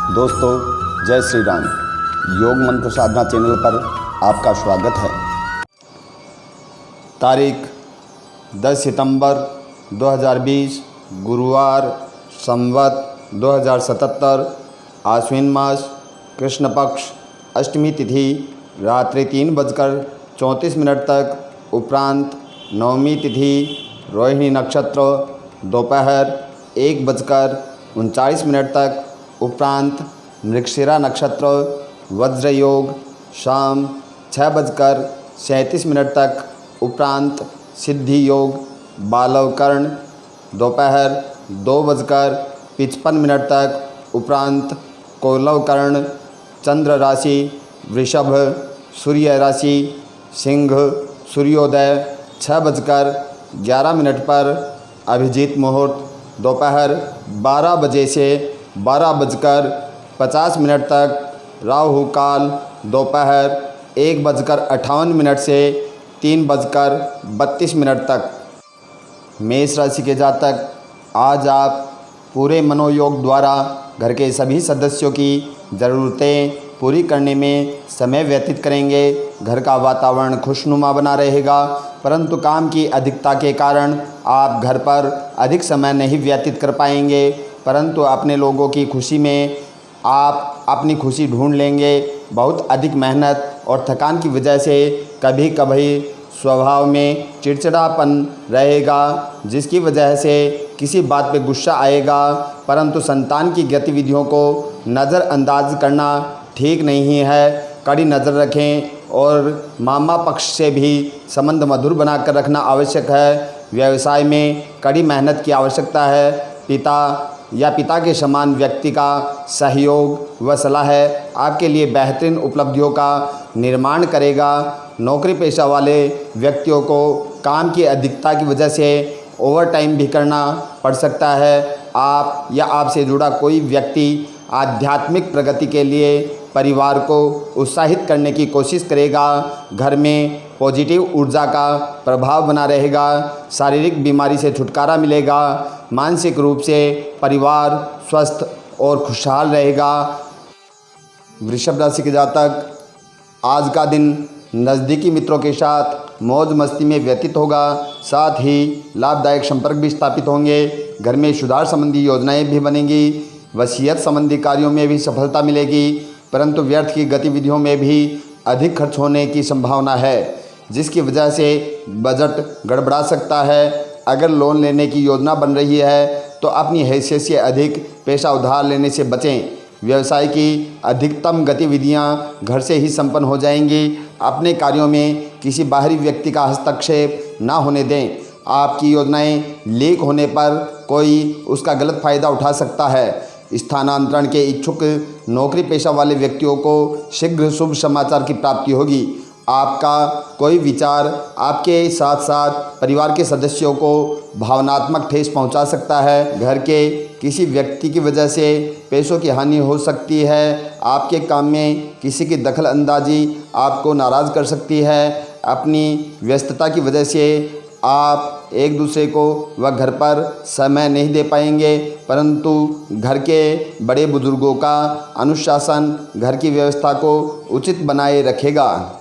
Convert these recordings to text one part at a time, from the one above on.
दोस्तों, जय श्री राम। योग मंत्र साधना चैनल पर आपका स्वागत है। तारीख 10 सितंबर 2020 गुरुवार, संवत 2077, आश्विन मास, कृष्ण पक्ष, अष्टमी तिथि रात्रि 3:34 तक, उपरांत नवमी तिथि रोहिणी नक्षत्र दोपहर 1:39 तक, उपरांत मृगशिरा नक्षत्र, वज्र योग शाम 6:37 तक, उपरांत सिद्धि योग बालवकर्ण दोपहर 2:55 तक, उपरांत कोलवकर्ण। चंद्र राशि वृषभ, सूर्य राशि सिंह, सूर्योदय 6:11 पर, अभिजीत मुहूर्त दोपहर 12 बजे से 12:50 तक, राहु काल दोपहर 1:58 से 3:32 तक। मेष राशि के जातक, आज आप पूरे मनोयोग द्वारा घर के सभी सदस्यों की ज़रूरतें पूरी करने में समय व्यतीत करेंगे। घर का वातावरण खुशनुमा बना रहेगा, परंतु काम की अधिकता के कारण आप घर पर अधिक समय नहीं व्यतीत कर पाएंगे, परंतु अपने लोगों की खुशी में आप अपनी खुशी ढूंढ लेंगे। बहुत अधिक मेहनत और थकान की वजह से कभी कभी स्वभाव में चिड़चिड़ापन रहेगा, जिसकी वजह से किसी बात पे गुस्सा आएगा, परंतु संतान की गतिविधियों को नज़रअंदाज करना ठीक नहीं है। कड़ी नज़र रखें और मामा पक्ष से भी संबंध मधुर बनाकर रखना आवश्यक है। व्यवसाय में कड़ी मेहनत की आवश्यकता है। पिता के समान व्यक्ति का सहयोग व सलाह आपके लिए बेहतरीन उपलब्धियों का निर्माण करेगा। नौकरी पेशा वाले व्यक्तियों को काम की अधिकता की वजह से ओवरटाइम भी करना पड़ सकता है। आप या आपसे जुड़ा कोई व्यक्ति आध्यात्मिक प्रगति के लिए परिवार को उत्साहित करने की कोशिश करेगा। घर में पॉजिटिव ऊर्जा का प्रभाव बना रहेगा। शारीरिक बीमारी से छुटकारा मिलेगा। मानसिक रूप से परिवार स्वस्थ और खुशहाल रहेगा। वृषभ राशि के जातक, आज का दिन नज़दीकी मित्रों के साथ मौज मस्ती में व्यतीत होगा। साथ ही लाभदायक संपर्क भी स्थापित होंगे। घर में सुधार संबंधी योजनाएं भी बनेंगी। वसीयत संबंधी कार्यों में भी सफलता मिलेगी, परंतु व्यर्थ की गतिविधियों में भी अधिक खर्च होने की संभावना है, जिसकी वजह से बजट गड़बड़ा सकता है। अगर लोन लेने की योजना बन रही है तो अपनी हैसियत से अधिक पैसा उधार लेने से बचें। व्यवसाय की अधिकतम गतिविधियां घर से ही संपन्न हो जाएंगी। अपने कार्यों में किसी बाहरी व्यक्ति का हस्तक्षेप ना होने दें। आपकी योजनाएं लीक होने पर कोई उसका गलत फ़ायदा उठा सकता है। स्थानांतरण के इच्छुक नौकरी पेशा वाले व्यक्तियों को शीघ्र शुभ समाचार की प्राप्ति होगी। आपका कोई विचार आपके साथ साथ परिवार के सदस्यों को भावनात्मक ठेस पहुंचा सकता है। घर के किसी व्यक्ति की वजह से पैसों की हानि हो सकती है। आपके काम में किसी की दखल अंदाजी आपको नाराज़ कर सकती है। अपनी व्यस्तता की वजह से आप एक दूसरे को व घर पर समय नहीं दे पाएंगे, परंतु घर के बड़े बुजुर्गों का अनुशासन घर की व्यवस्था को उचित बनाए रखेगा।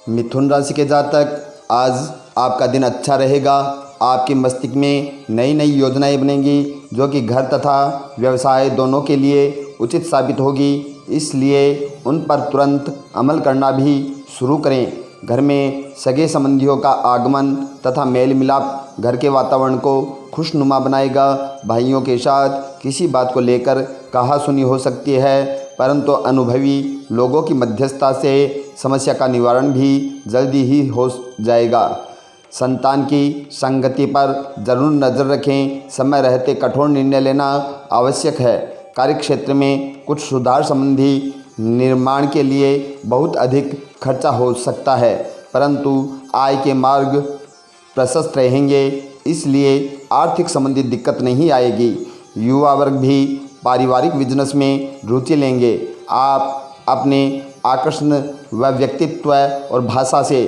मिथुन राशि के जातक, आज आपका दिन अच्छा रहेगा। आपके मस्तिष्क में नई नई योजनाएं बनेंगी, जो कि घर तथा व्यवसाय दोनों के लिए उचित साबित होगी, इसलिए उन पर तुरंत अमल करना भी शुरू करें। घर में सगे संबंधियों का आगमन तथा मेल मिलाप घर के वातावरण को खुशनुमा बनाएगा। भाइयों के साथ किसी बात को लेकर कहासुनी हो सकती है, परंतु अनुभवी लोगों की मध्यस्थता से समस्या का निवारण भी जल्दी ही हो जाएगा। संतान की संगति पर जरूर नज़र रखें। समय रहते कठोर निर्णय लेना आवश्यक है। कार्यक्षेत्र में कुछ सुधार संबंधी निर्माण के लिए बहुत अधिक खर्चा हो सकता है, परंतु आय के मार्ग प्रशस्त रहेंगे, इसलिए आर्थिक संबंधी दिक्कत नहीं आएगी। युवा वर्ग भी पारिवारिक बिजनेस में रुचि लेंगे। आप अपने आकर्षण व व्यक्तित्व और भाषा से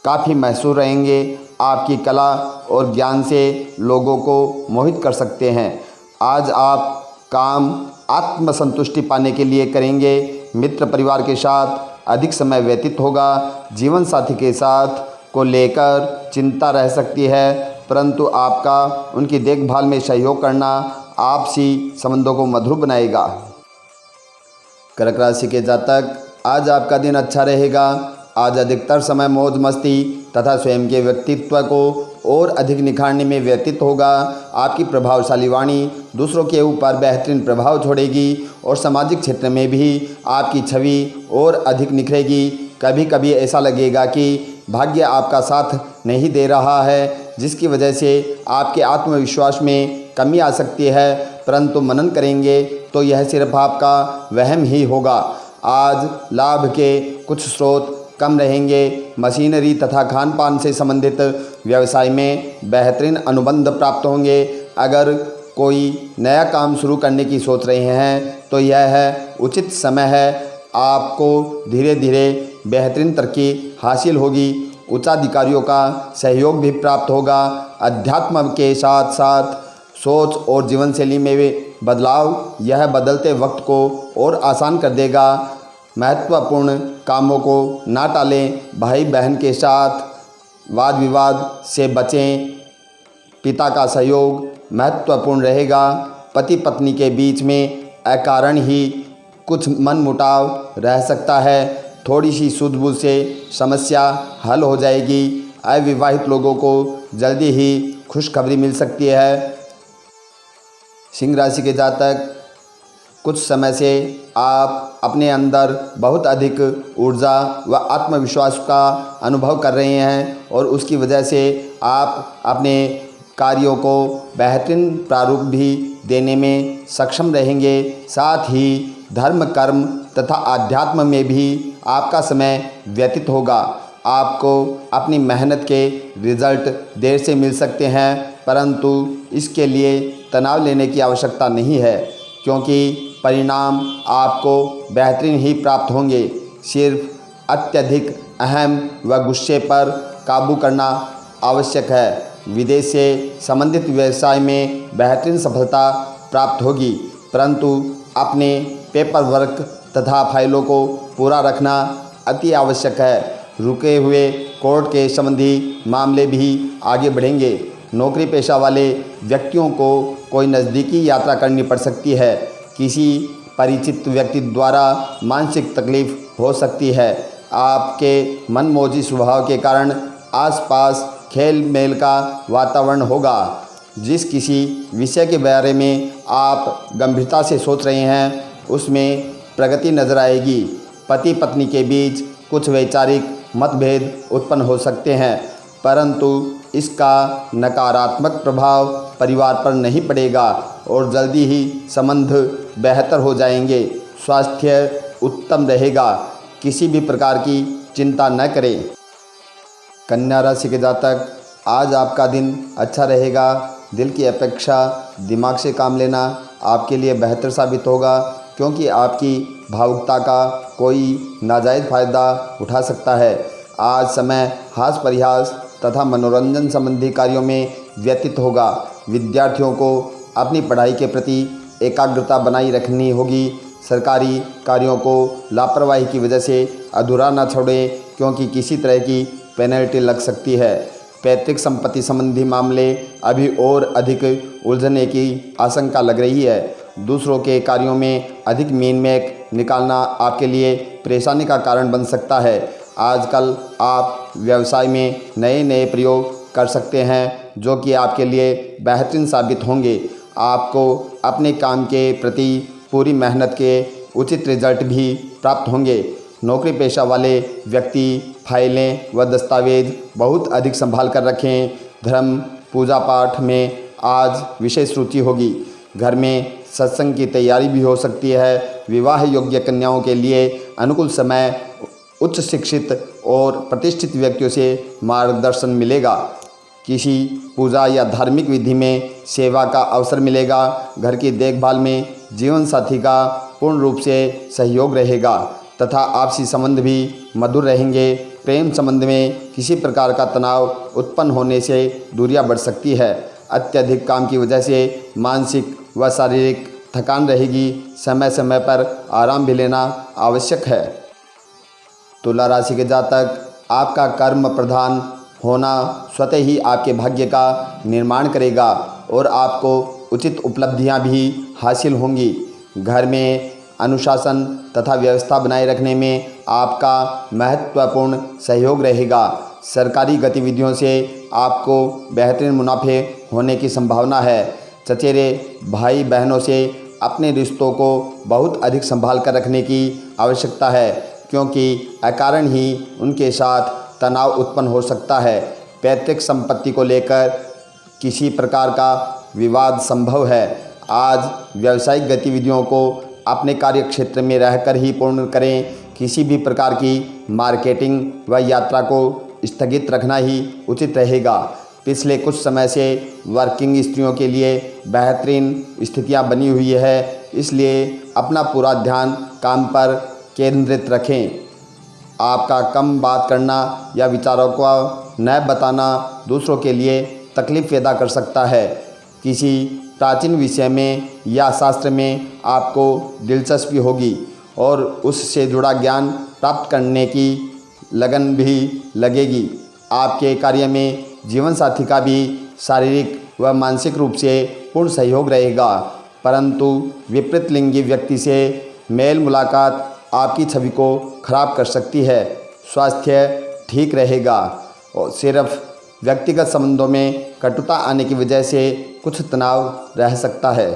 काफ़ी मशहूर रहेंगे। आपकी कला और ज्ञान से लोगों को मोहित कर सकते हैं। आज आप काम आत्मसंतुष्टि पाने के लिए करेंगे। मित्र परिवार के साथ अधिक समय व्यतीत होगा। जीवन साथी के साथ को लेकर चिंता रह सकती है, परंतु आपका उनकी देखभाल में सहयोग करना आपसी संबंधों को मधुर बनाएगा। कर्क राशि के जातक, आज आपका दिन अच्छा रहेगा। आज अधिकतर समय मौज मस्ती तथा स्वयं के व्यक्तित्व को और अधिक निखारने में व्यतीत होगा। आपकी प्रभावशाली वाणी दूसरों के ऊपर बेहतरीन प्रभाव छोड़ेगी और सामाजिक क्षेत्र में भी आपकी छवि और अधिक निखरेगी। कभी कभी ऐसा लगेगा कि भाग्य आपका साथ नहीं दे रहा है, जिसकी वजह से आपके आत्मविश्वास में कमी आ सकती है, परंतु मनन करेंगे तो यह सिर्फ आपका वहम ही होगा। आज लाभ के कुछ स्रोत कम रहेंगे। मशीनरी तथा खान पान से संबंधित व्यवसाय में बेहतरीन अनुबंध प्राप्त होंगे। अगर कोई नया काम शुरू करने की सोच रहे हैं तो यह उचित समय है। आपको धीरे धीरे बेहतरीन तरक्की हासिल होगी। उच्चाधिकारियों का सहयोग भी प्राप्त होगा। अध्यात्म के साथ साथ सोच और जीवन शैली में भी बदलाव यह बदलते वक्त को और आसान कर देगा। महत्वपूर्ण कामों को ना टालें। भाई बहन के साथ वाद विवाद से बचें। पिता का सहयोग महत्वपूर्ण रहेगा। पति पत्नी के बीच में अकारण ही कुछ मनमुटाव रह सकता है। थोड़ी सी सूझबूझ से समस्या हल हो जाएगी। अविवाहित लोगों को जल्दी ही खुशखबरी मिल सकती है। सिंह राशि के जातक, कुछ समय से आप अपने अंदर बहुत अधिक ऊर्जा व आत्मविश्वास का अनुभव कर रहे हैं और उसकी वजह से आप अपने कार्यों को बेहतरीन प्रारूप भी देने में सक्षम रहेंगे। साथ ही धर्म कर्म तथा आध्यात्म में भी आपका समय व्यतीत होगा। आपको अपनी मेहनत के रिजल्ट देर से मिल सकते हैं, परंतु इसके लिए तनाव लेने की आवश्यकता नहीं है, क्योंकि परिणाम आपको बेहतरीन ही प्राप्त होंगे। सिर्फ अत्यधिक अहम व गुस्से पर काबू करना आवश्यक है। विदेश से संबंधित व्यवसाय में बेहतरीन सफलता प्राप्त होगी, परंतु अपने पेपर वर्क तथा फाइलों को पूरा रखना अति आवश्यक है। रुके हुए कोर्ट के संबंधी मामले भी आगे बढ़ेंगे। नौकरी पेशा वाले व्यक्तियों को कोई नज़दीकी यात्रा करनी पड़ सकती है। किसी परिचित व्यक्ति द्वारा मानसिक तकलीफ हो सकती है। आपके मनमौजी स्वभाव के कारण आसपास खेल मेल का वातावरण होगा। जिस किसी विषय के बारे में आप गंभीरता से सोच रहे हैं उसमें प्रगति नजर आएगी। पति पत्नी के बीच कुछ वैचारिक मतभेद उत्पन्न हो सकते हैं, परंतु इसका नकारात्मक प्रभाव परिवार पर नहीं पड़ेगा और जल्दी ही संबंध बेहतर हो जाएंगे। स्वास्थ्य उत्तम रहेगा। किसी भी प्रकार की चिंता न करें। कन्या राशि के जातक, आज आपका दिन अच्छा रहेगा। दिल की अपेक्षा दिमाग से काम लेना आपके लिए बेहतर साबित होगा, क्योंकि आपकी भावुकता का कोई नाजायज़ फ़ायदा उठा सकता है। आज समय हास परिहास तथा मनोरंजन संबंधी कार्यों में व्यतीत होगा। विद्यार्थियों को अपनी पढ़ाई के प्रति एकाग्रता बनाई रखनी होगी। सरकारी कार्यों को लापरवाही की वजह से अधूरा न छोड़ें, क्योंकि किसी तरह की पेनल्टी लग सकती है। पैतृक संपत्ति संबंधी मामले अभी और अधिक उलझने की आशंका लग रही है। दूसरों के कार्यों में अधिक मीन निकालना आपके लिए परेशानी का कारण बन सकता है। आजकल आप व्यवसाय में नए नए प्रयोग कर सकते हैं, जो कि आपके लिए बेहतरीन साबित होंगे। आपको अपने काम के प्रति पूरी मेहनत के उचित रिजल्ट भी प्राप्त होंगे। नौकरी पेशा वाले व्यक्ति फाइलें व दस्तावेज बहुत अधिक संभाल कर रखें। धर्म पूजा पाठ में आज विशेष रुचि होगी। घर में सत्संग की तैयारी भी हो सकती है। विवाह योग्य कन्याओं के लिए अनुकूल समय। उच्च शिक्षित और प्रतिष्ठित व्यक्तियों से मार्गदर्शन मिलेगा। किसी पूजा या धार्मिक विधि में सेवा का अवसर मिलेगा। घर की देखभाल में जीवन साथी का पूर्ण रूप से सहयोग रहेगा तथा आपसी संबंध भी मधुर रहेंगे। प्रेम संबंध में किसी प्रकार का तनाव उत्पन्न होने से दूरियां बढ़ सकती है। अत्यधिक काम की वजह से मानसिक व शारीरिक थकान रहेगी, समय समय पर आराम भी लेना आवश्यक है। तुला राशि के जातक, आपका कर्म प्रधान होना स्वतः ही आपके भाग्य का निर्माण करेगा और आपको उचित उपलब्धियां भी हासिल होंगी। घर में अनुशासन तथा व्यवस्था बनाए रखने में आपका महत्वपूर्ण सहयोग रहेगा। सरकारी गतिविधियों से आपको बेहतरीन मुनाफे होने की संभावना है। चचेरे भाई बहनों से अपने रिश्तों को बहुत अधिक संभाल कर रखने की आवश्यकता है, क्योंकि अकारण ही उनके साथ तनाव उत्पन्न हो सकता है। पैतृक संपत्ति को लेकर किसी प्रकार का विवाद संभव है। आज व्यावसायिक गतिविधियों को अपने कार्य क्षेत्र में रहकर ही पूर्ण करें। किसी भी प्रकार की मार्केटिंग व यात्रा को स्थगित रखना ही उचित रहेगा। पिछले कुछ समय से वर्किंग स्त्रियों के लिए बेहतरीन स्थितियां बनी हुई है, इसलिए अपना पूरा ध्यान काम पर केंद्रित रखें। आपका कम बात करना या विचारों को न बताना दूसरों के लिए तकलीफ पैदा कर सकता है। किसी प्राचीन विषय में या शास्त्र में आपको दिलचस्पी होगी और उससे जुड़ा ज्ञान प्राप्त करने की लगन भी लगेगी। आपके कार्य में जीवन साथी का भी शारीरिक व मानसिक रूप से पूर्ण सहयोग रहेगा, परंतु विपरीत लिंगी व्यक्ति से मेल मुलाकात आपकी छवि को खराब कर सकती है। स्वास्थ्य ठीक रहेगा और सिर्फ व्यक्तिगत संबंधों में कटुता आने की वजह से कुछ तनाव रह सकता है।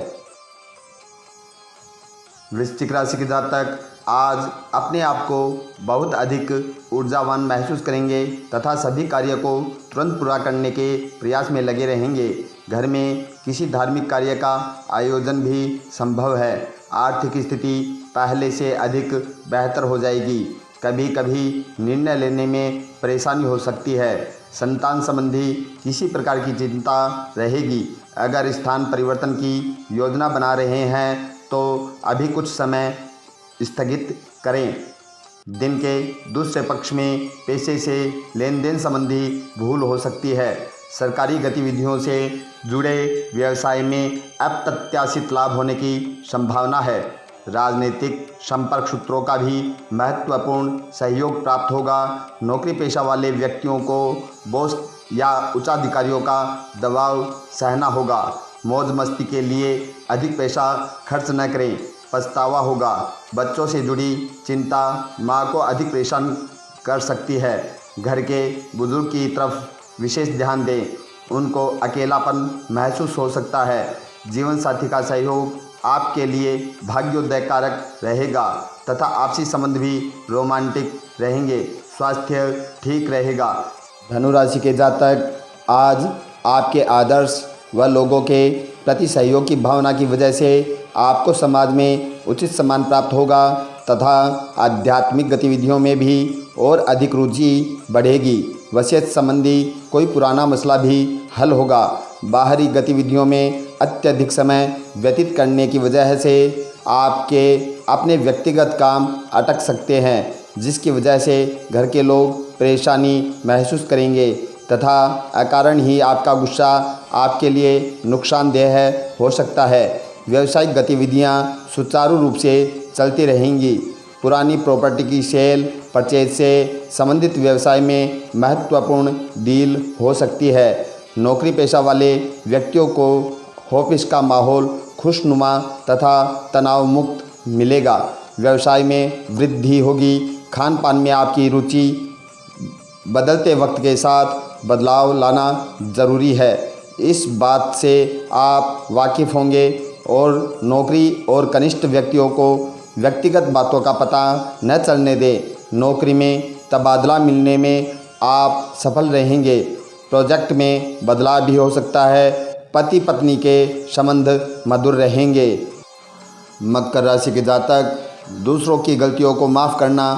वृश्चिक राशि के जातक आज अपने आप को बहुत अधिक ऊर्जावान महसूस करेंगे तथा सभी कार्य को तुरंत पूरा करने के प्रयास में लगे रहेंगे। घर में किसी धार्मिक कार्य का आयोजन भी संभव है। आर्थिक स्थिति पहले से अधिक बेहतर हो जाएगी। कभी कभी निर्णय लेने में परेशानी हो सकती है। संतान संबंधी किसी प्रकार की चिंता रहेगी। अगर स्थान परिवर्तन की योजना बना रहे हैं तो अभी कुछ समय स्थगित करें। दिन के दूसरे पक्ष में पैसे से लेन देन संबंधी भूल हो सकती है। सरकारी गतिविधियों से जुड़े व्यवसाय में अप्रत्याशित लाभ होने की संभावना है। राजनीतिक संपर्क सूत्रों का भी महत्वपूर्ण सहयोग प्राप्त होगा। नौकरी पेशा वाले व्यक्तियों को बॉस या उच्चाधिकारियों का दबाव सहना होगा। मौज मस्ती के लिए अधिक पैसा खर्च न करें, पछतावा होगा। बच्चों से जुड़ी चिंता माँ को अधिक परेशान कर सकती है। घर के बुजुर्ग की तरफ विशेष ध्यान दें, उनको अकेलापन महसूस हो सकता है। जीवन साथी का सहयोग आपके लिए भाग्योदय कारक रहेगा तथा आपसी संबंध भी रोमांटिक रहेंगे। स्वास्थ्य ठीक रहेगा। धनु राशि के जातक आज आपके आदर्श व लोगों के प्रति सहयोग की भावना की वजह से आपको समाज में उचित सम्मान प्राप्त होगा तथा आध्यात्मिक गतिविधियों में भी और अधिक रुचि बढ़ेगी। वसीयत संबंधी कोई पुराना मसला भी हल होगा। बाहरी गतिविधियों में अत्यधिक समय व्यतीत करने की वजह से आपके अपने व्यक्तिगत काम अटक सकते हैं, जिसकी वजह से घर के लोग परेशानी महसूस करेंगे तथा अकारण ही आपका गुस्सा आपके लिए नुकसानदेह हो सकता है। व्यावसायिक गतिविधियां सुचारू रूप से चलती रहेंगी। पुरानी प्रॉपर्टी की सेल परचेज से संबंधित व्यवसाय में महत्वपूर्ण डील हो सकती है। नौकरी पेशा वाले व्यक्तियों को ऑफिस का माहौल खुशनुमा तथा तनाव मुक्त मिलेगा। व्यवसाय में वृद्धि होगी। खान पान में आपकी रुचि बदलते वक्त के साथ बदलाव लाना जरूरी है। इस बात से आप वाकिफ़ होंगे और नौकरी और कनिष्ठ व्यक्तियों को व्यक्तिगत बातों का पता न चलने दें। नौकरी में तबादला मिलने में आप सफल रहेंगे। प्रोजेक्ट में बदलाव भी हो सकता है। पति पत्नी के संबंध मधुर रहेंगे। मकर राशि के जातक दूसरों की गलतियों को माफ़ करना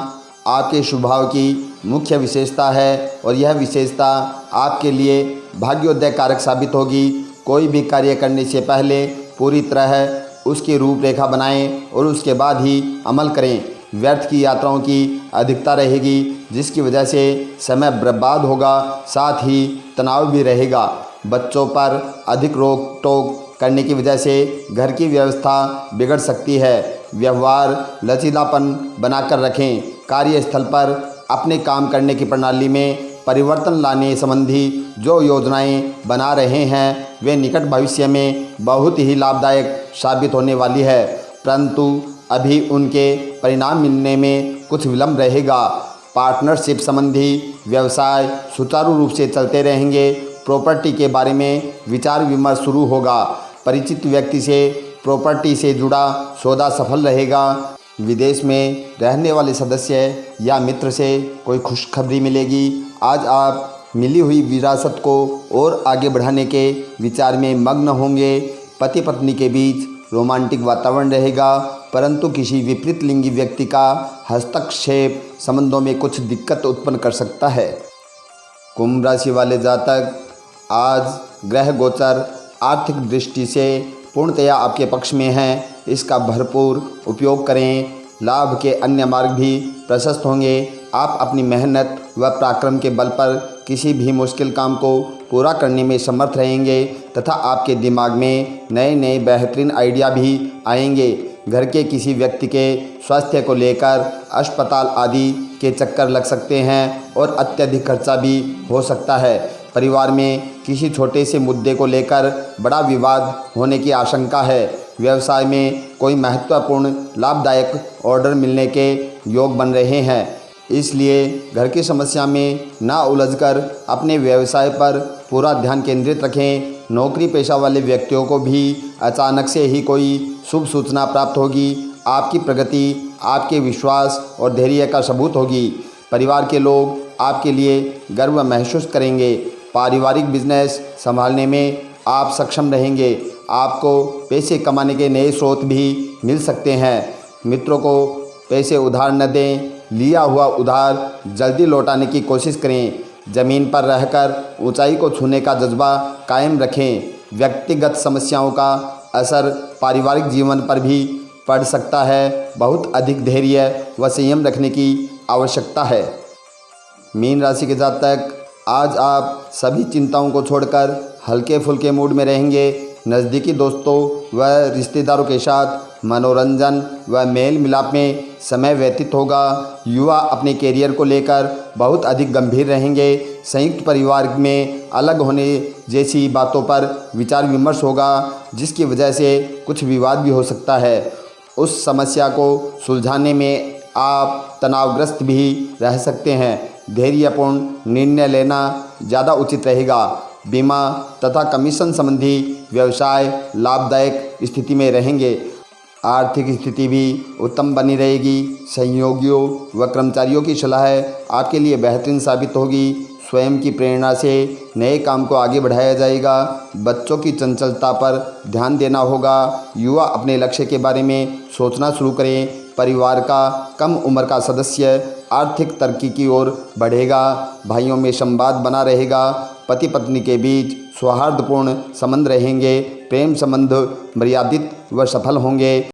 आपके स्वभाव की मुख्य विशेषता है और यह विशेषता आपके लिए भाग्योदय कारक साबित होगी। कोई भी कार्य करने से पहले पूरी तरह उसकी रूपरेखा बनाएं और उसके बाद ही अमल करें। व्यर्थ की यात्राओं की अधिकता रहेगी, जिसकी वजह से समय बर्बाद होगा, साथ ही तनाव भी रहेगा। बच्चों पर अधिक रोक टोक करने की वजह से घर की व्यवस्था बिगड़ सकती है। व्यवहार लचीलापन बनाकर रखें। कार्यस्थल पर अपने काम करने की प्रणाली में परिवर्तन लाने संबंधी जो योजनाएं बना रहे हैं वे निकट भविष्य में बहुत ही लाभदायक साबित होने वाली है, परंतु अभी उनके परिणाम मिलने में कुछ विलंब रहेगा। पार्टनरशिप संबंधी व्यवसाय सुचारू रूप से चलते रहेंगे। प्रॉपर्टी के बारे में विचार विमर्श शुरू होगा। परिचित व्यक्ति से प्रॉपर्टी से जुड़ा सौदा सफल रहेगा। विदेश में रहने वाले सदस्य या मित्र से कोई खुशखबरी मिलेगी। आज आप मिली हुई विरासत को और आगे बढ़ाने के विचार में मग्न होंगे। पति पत्नी के बीच रोमांटिक वातावरण रहेगा, परंतु किसी विपरीत लिंगी व्यक्ति का हस्तक्षेप संबंधों में कुछ दिक्कत उत्पन्न कर सकता है। कुंभ राशि वाले जातक, आज ग्रह गोचर आर्थिक दृष्टि से पूर्णतया आपके पक्ष में है। इसका भरपूर उपयोग करें। लाभ के अन्य मार्ग भी प्रशस्त होंगे। आप अपनी मेहनत व पराक्रम के बल पर किसी भी मुश्किल काम को पूरा करने में समर्थ रहेंगे तथा आपके दिमाग में नए नए बेहतरीन आइडिया भी आएंगे। घर के किसी व्यक्ति के स्वास्थ्य को लेकर अस्पताल आदि के चक्कर लग सकते हैं और अत्यधिक खर्चा भी हो सकता है। परिवार में किसी छोटे से मुद्दे को लेकर बड़ा विवाद होने की आशंका है। व्यवसाय में कोई महत्वपूर्ण लाभदायक ऑर्डर मिलने के योग बन रहे हैं, इसलिए घर की समस्या में ना उलझकर अपने व्यवसाय पर पूरा ध्यान केंद्रित रखें। नौकरी पेशा वाले व्यक्तियों को भी अचानक से ही कोई शुभ सूचना प्राप्त होगी। आपकी प्रगति आपके विश्वास और धैर्य का सबूत होगी। परिवार के लोग आपके लिए गर्व महसूस करेंगे। पारिवारिक बिजनेस संभालने में आप सक्षम रहेंगे। आपको पैसे कमाने के नए स्रोत भी मिल सकते हैं। मित्रों को पैसे उधार न दें। लिया हुआ उधार जल्दी लौटाने की कोशिश करें। ज़मीन पर रहकर ऊंचाई को छूने का जज्बा कायम रखें। व्यक्तिगत समस्याओं का असर पारिवारिक जीवन पर भी पड़ सकता है। बहुत अधिक धैर्य व संयम रखने की आवश्यकता है। मीन राशि के जातक, आज आप सभी चिंताओं को छोड़कर हल्के फुल्के मूड में रहेंगे। नज़दीकी दोस्तों व रिश्तेदारों के साथ मनोरंजन व मेल मिलाप में समय व्यतीत होगा। युवा अपने कैरियर को लेकर बहुत अधिक गंभीर रहेंगे। संयुक्त परिवार में अलग होने जैसी बातों पर विचार विमर्श होगा, जिसकी वजह से कुछ विवाद भी हो सकता है। उस समस्या को सुलझाने में आप तनावग्रस्त भी रह सकते हैं। धैर्यपूर्ण निर्णय लेना ज़्यादा उचित रहेगा। बीमा तथा कमीशन संबंधी व्यवसाय लाभदायक स्थिति में रहेंगे। आर्थिक स्थिति भी उत्तम बनी रहेगी। सहयोगियों व कर्मचारियों की सलाह आपके लिए बेहतरीन साबित होगी। स्वयं की प्रेरणा से नए काम को आगे बढ़ाया जाएगा। बच्चों की चंचलता पर ध्यान देना होगा। युवा अपने लक्ष्य के बारे में सोचना शुरू करें। परिवार का कम उम्र का सदस्य आर्थिक तरक्की की ओर बढ़ेगा। भाइयों में संवाद बना रहेगा। पति पत्नी के बीच सौहार्दपूर्ण संबंध रहेंगे। प्रेम संबंध मर्यादित व सफल होंगे।